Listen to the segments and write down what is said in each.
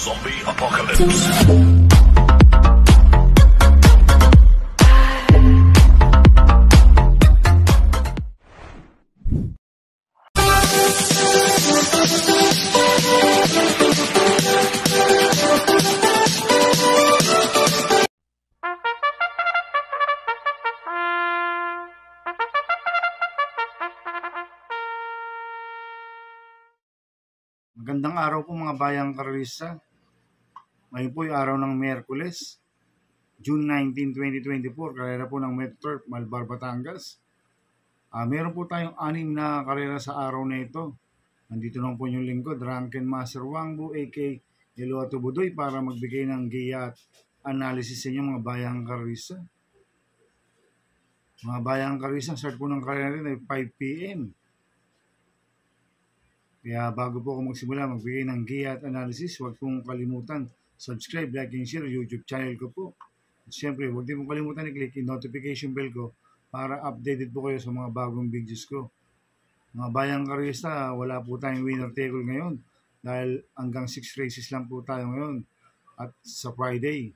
Zombie Apocalypse. Magandang araw po mga bayang karista. Ngayon po yung araw ng Miyerkules, June 19, 2024, karera po ng Metro Malbar, Batangas. Meron po tayong 6 na karera sa araw na ito. Nandito lang po yung lingkod, Drunken Master Wangbu, a.k.a. Eloato Budoy, para magbigay ng giya at analysis sa inyo mga bayang karista. Mga bayang karista, start po ng karera rin ay 5 p.m. Kaya bago po ako magsimula magbigay ng giya at analysis, huwag pong kalimutan subscribe, like, and share YouTube channel ko po. At syempre, huwag din pong kalimutan i-click yung notification bell ko para updated po kayo sa mga bagong videos ko. Mga bayang karista, wala po tayong winner table ngayon dahil hanggang 6 races lang po tayo ngayon at sa Friday.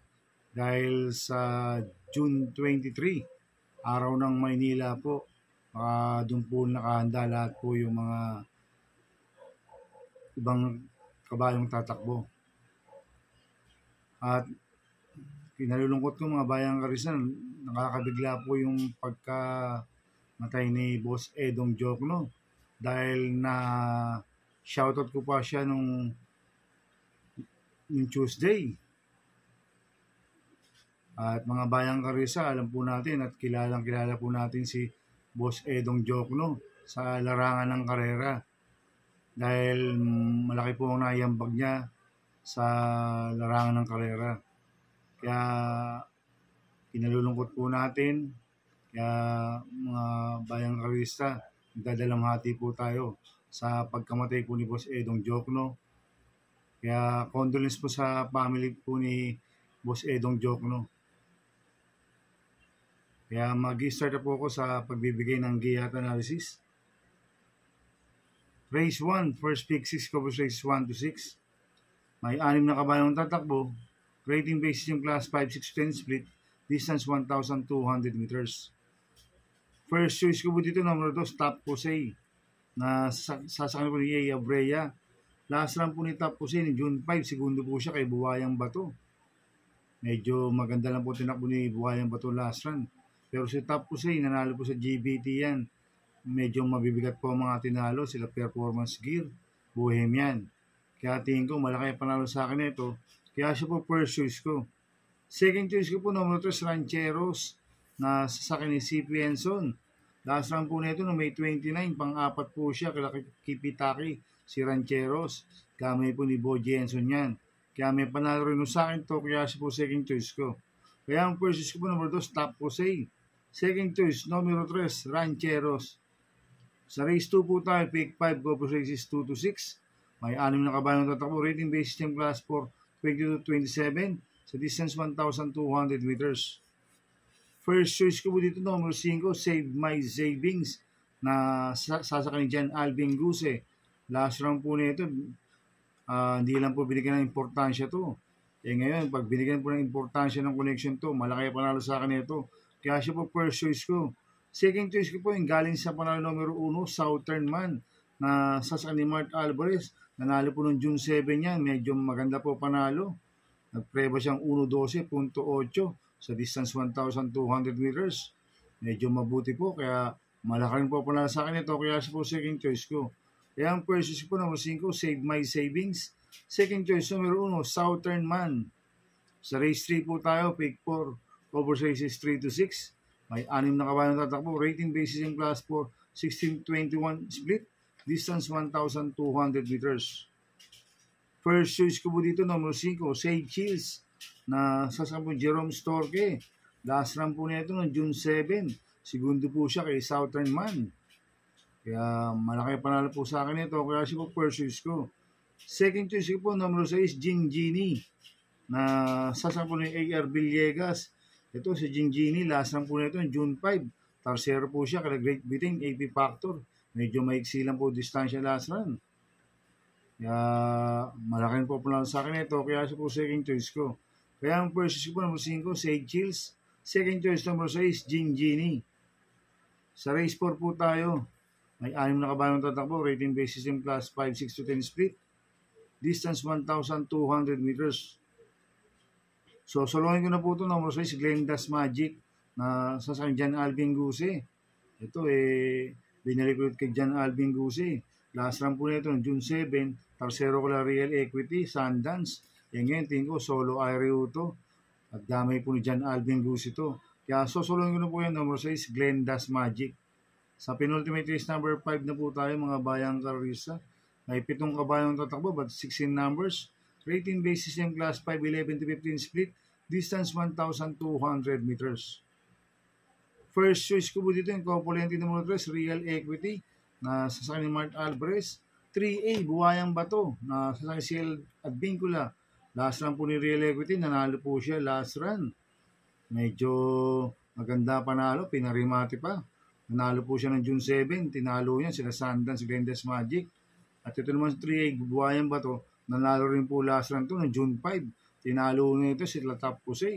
Dahil sa June 23, araw ng Maynila po, doon po nakahanda lahat po yung mga ibang kabayong tatakbo. At kinalulungkot ko mga bayang karista, nakakabigla po yung pagkamatay ni Boss Edong Jokno dahil na shoutout ko pa siya nung Tuesday. At mga bayang karista, alam po natin at kilala po natin si Boss Edong Jokno sa larangan ng karera dahil malaki po ang naiambag niya sa larangan ng karera. Kaya kinalulungkot po natin. Kaya mga bayang karista, nagdadalamhati po tayo sa pagkamatay po ni Boss Edong Jokno. Kaya condolence po sa family po ni Boss Edong Jokno. Kaya mag-start po ako sa pagbibigay ng giya at analysis. Race 1, first pick 6, covers race 1 to 6. May 6 na kabayong tatakbo. Rating basis yung class 5, 6, 10 split. Distance 1,200 meters. First choice ko po dito, number 2, Top Jose. Na sasakyan po ni Yaya Brea. Last run po ni Top Jose ni June 5. Segundo po siya kay Buhayang Bato. Medyo maganda lang po tinakbo ni Buhayang Bato last run. Pero si Top Jose, nanalo po sa GBT yan. Medyo mabibigat po ang mga tinalo. Sila Performance Gear, Bohemian. Kaya tingin ko malaki panalo sa akin ito. Kaya siya po first choice ko. Second choice ko po number 3, Rancheros na sasakyan ni C.P. Enson. Last round po nito no May 29, pang-apat po siya kay Kipitaki, si Rancheros. Kamay po ni Bo Jenson yan. Kaya may panalo rin sa akin to, kaya siya po second choice ko. Kaya ang first choice ko po number 2, Top Jose. Second choice, numero 3, Rancheros. Sa race 2 po tayo, pick 5, go for races 2 to 6. May 6 na kabayong tatakbo. Rating basis yung class 4, 22-27. Sa distance 1,200 meters. First choice ko po dito, number 5, Save My Savings. Na sasakyan ni Jan Alvin Guse. Last round po nito, hindi lang po binigyan ng importansya to. Ngayon, pag binigyan po ng importansya ng connection to, malaki panalo sa akin ito. Kaya siya po first choice ko. Second choice ko po yung galing sa panalo numero 1, Southern Man, na sasakyan ni Mark Alvarez. Nanalo po noong June 7 yan. Medyo maganda po panalo. Nagpreba siyang 1.12.8 sa distance 1,200 meters. Medyo mabuti po. Kaya malaki rin po panalo sa akin ito. Kaya siya po second choice ko. Kaya ang first choice ko number 5, Save My Savings. Second choice numero 1, Southern Man. Sa race 3 po tayo, pick 4, cover races 3 to 6. May 6 na kabayang tatakbo. Rating basis yung class 4, 16-21 split. Distance 1,200 meters. First choice ko po dito, number 5, Sage Hills. Na sasakyan po Jerome Storke. Last run po nito noong June 7. Segundo po siya kay Southern Man. Kaya malaki panalo po sa akin ito. Kaya siya po first choice ko. Second choice ko po, number 6, Jing Genie. Na sasakyan po ni A.R. Villegas. Ito si Jing Genie. Last run po nito June 5. Tarsero po siya kay Great Britain, AP Factor. Medyo maiksi lang po distansya last run. Kaya malaking popular sa akin ito, kaya siya po second choice ko. Kaya ang first choice ko po number 5, Sage Chills. Second choice number 6, Gin Genie. Sa race 4 po tayo. May 6 na kabayang tatakbo, rating basis in class 5, 6 to 10 split. Distance 1,200 meters. So, solohin ko na po ito, number 6, Glenda's Magic, na sasakyan John Alvin Guse. Ito binalik ko kay John Alvin Guse. Last run po nito, June 7, Tarsero ko lang Real Equity, Sundance. Ngayon, tingin ko, solo Ireo to. At damay po ni John Alvin Guse ito. Kaya sosolohin ko na po yan, number 6, Glenda's Magic. Sa penultimate race number 5 na po tayo, mga bayang karisa. May 7 kabayang tatakbo, but 16 numbers. Rating basis yung class 5, 11 to 15 split. Distance 1,200 meters. First choice ko po dito yung Copulente number 3, Real Equity, na sasakyan ni Mark Alvarez. 3A, Buhayang Bato, na sasakyan si El Advincula. Last run po ni Real Equity, nanalo po siya last run. Medyo maganda panalo, pinarimati pa. Nanalo po siya ng June 7, tinalo niya sila Sundance, Glenda's Magic. At ito naman 3A, Buhayang Bato, nanalo rin po last run to ng June 5. Tinalo niya ito sila Top Jose.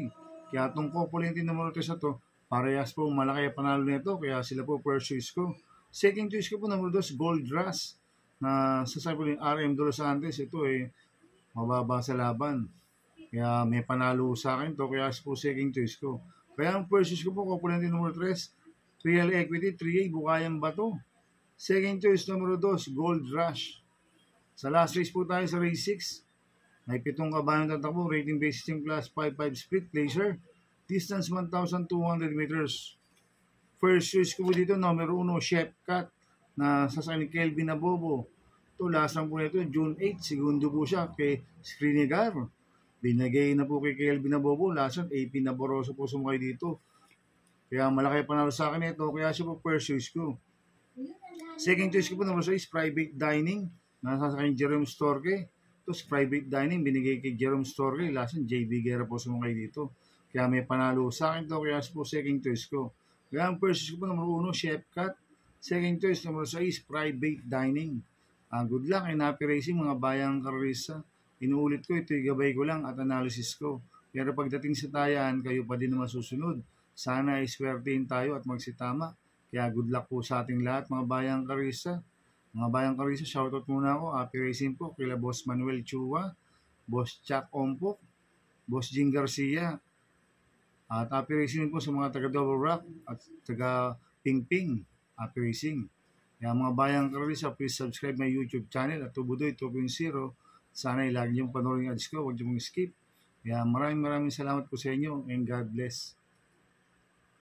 Kaya itong Copulente number 3 na to, parehas po malaki panalo nito, kaya sila po first choice ko. Second choice ko po number 2, Gold Rush, na sasabi po ni RM Dos Santos. Ito mababa sa laban. Kaya may panalo sa akin to, kaya po second choice ko. Kaya ang first choice ko po, Copulente number 3, Real Equity, 3A, Bukayang Bato. Second choice number 2, Gold Rush. Sa last race po tayo sa race 6. May 7 kabayang tatakbo, rating basis yung class 5-5 split, Glacier. Distance 1,200 meters. First choice ko po dito, number 1, Chef Cat, na sasakyan ni Kelvin Abobo. Ito, last lang po nito, June 8, segundo po siya kay Skrinigar. Binagay na po kay Kelvin Abobo, last lang, AP Naboroso po sumakay dito. Kaya malaki panalo sa akin ito, kaya siya po first choice ko. Second choice ko po, number 6, Private Dining, na sasakyan ni Jerome Storke. Ito, Private Dining, binigay kay Jerome Storke, last lang, JB Guerra po sumakay dito. Kaya may panalo sa akin to, kaya po second choice ko. Kaya ang first choice ko po, number 1, Chef Cat. Second choice, number 6, Private Dining. Good luck and happy racing, mga bayang karisa. Inuulit ko, ito'y gabay ko lang at analysis ko. Pero pagdating sa tayan, kayo pa din naman susunod. Sana ay swertein tayo at magsitama. Kaya good luck po sa ating lahat, mga bayang karisa. Mga bayang karisa, shoutout muna ako. Happy racing po kila Boss Manuel Chua, Boss Chuck Ompok, Boss Jing Garcia. At happy racing po sa mga taga Double Rock at taga Ping. Happy racing. Kaya mga bayang karisa, please subscribe my YouTube channel at Tubudoy 2.0. Sana lagi niyong panoorin yung ads ko, huwag niyong skip. Kaya maraming salamat po sa inyo and God bless.